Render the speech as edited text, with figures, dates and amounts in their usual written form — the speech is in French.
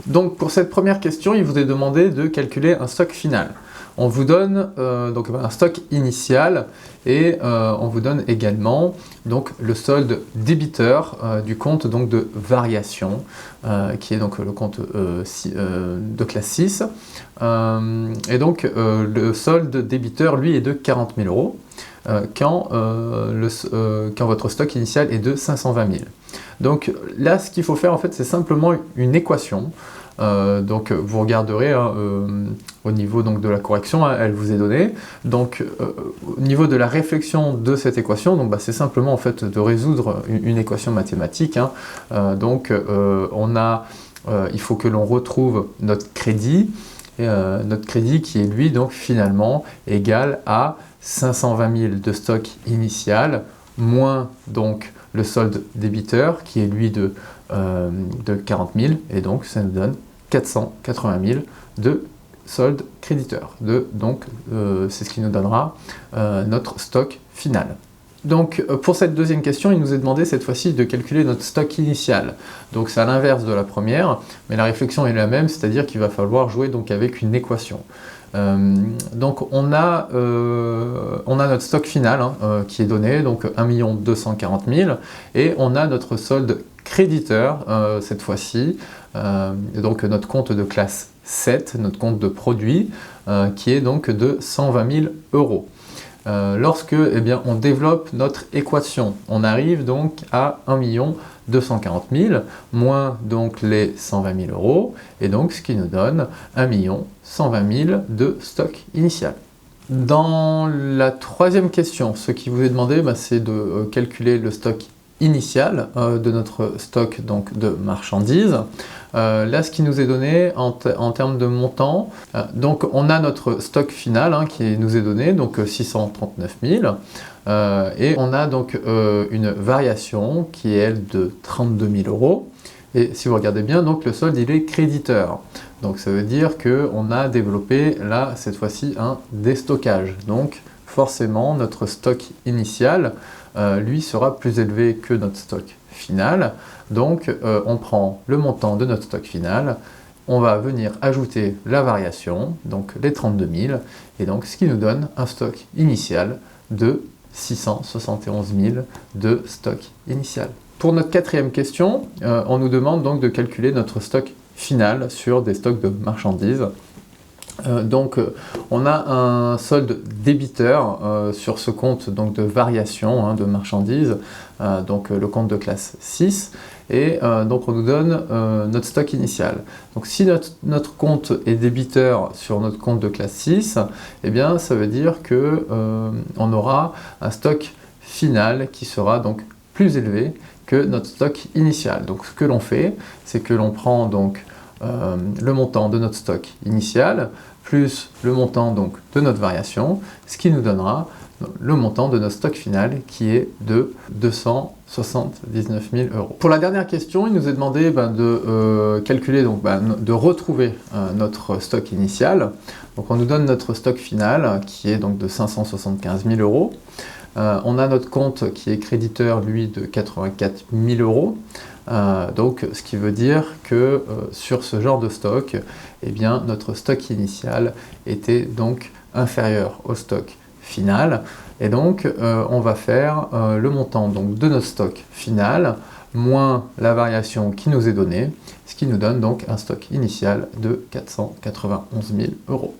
Donc pour cette première question, il vous est demandé de calculer un stock final. On vous donne donc un stock initial et on vous donne également donc le solde débiteur du compte donc de variation qui est donc le compte de classe 6 et donc le solde débiteur lui est de 40 000 euros quand votre stock initial est de 520 000. Donc là ce qu'il faut faire en fait c'est simplement une équation. Donc vous regarderez au niveau donc, de la correction, elle vous est donnée. Donc au niveau de la réflexion de cette équation, donc c'est simplement en fait de résoudre une équation mathématique. Il faut que l'on retrouve notre crédit qui est lui donc finalement égal à 520 000 de stock initial moins donc le solde débiteur qui est lui de 40 000 et donc ça nous donne 480 000 de solde créditeur. C'est ce qui nous donnera notre stock final. Donc pour cette deuxième question, il nous est demandé cette fois-ci de calculer notre stock initial. Donc c'est à l'inverse de la première, mais la réflexion est la même, c'est-à-dire qu'il va falloir jouer donc avec une équation. Donc on a notre stock final qui est donné, donc 1 240 000, et on a notre solde créditeur cette fois-ci, donc notre compte de classe 7, notre compte de produit, qui est donc de 120 000 euros. Lorsque on développe notre équation, on arrive donc à 1 240 000 moins donc les 120 000 euros, et donc ce qui nous donne 1 120 000 de stock initial. Dans la troisième question, ce qui vous est demandé, c'est de calculer le stock initial de notre stock donc, de marchandises. Là, ce qui nous est donné en termes de montant, donc on a notre stock final qui nous est donné, donc 639 000, et on a donc une variation qui est elle de 32 000 euros. Et si vous regardez bien, donc le solde il est créditeur. Donc ça veut dire qu'on a développé là cette fois-ci un déstockage. Donc forcément notre stock initial lui sera plus élevé que notre stock final. Donc on prend le montant de notre stock final, on va venir ajouter la variation, donc les 32 000, et donc ce qui nous donne un stock initial de 671 000 de stock initial. Pour notre quatrième question, on nous demande donc de calculer notre stock final sur des stocks de marchandises. On a un solde débiteur sur ce compte donc, de variation de marchandises, le compte de classe 6, et donc on nous donne notre stock initial. Donc si notre compte est débiteur sur notre compte de classe 6, ça veut dire qu'on aura un stock final qui sera donc plus élevé que notre stock initial. Donc ce que l'on fait, c'est que l'on prend donc le montant de notre stock initial plus le montant donc de notre variation, ce qui nous donnera le montant de notre stock final qui est de 279 000 euros. Pour la dernière question, il nous est demandé de calculer, de retrouver notre stock initial. Donc on nous donne notre stock final qui est donc de 575 000 euros. On a notre compte qui est créditeur, lui, de 84 000 euros. Ce qui veut dire que sur ce genre de stock, notre stock initial était donc inférieur au stock final. Et donc, on va faire le montant donc, de notre stock final moins la variation qui nous est donnée, ce qui nous donne donc un stock initial de 491 000 euros.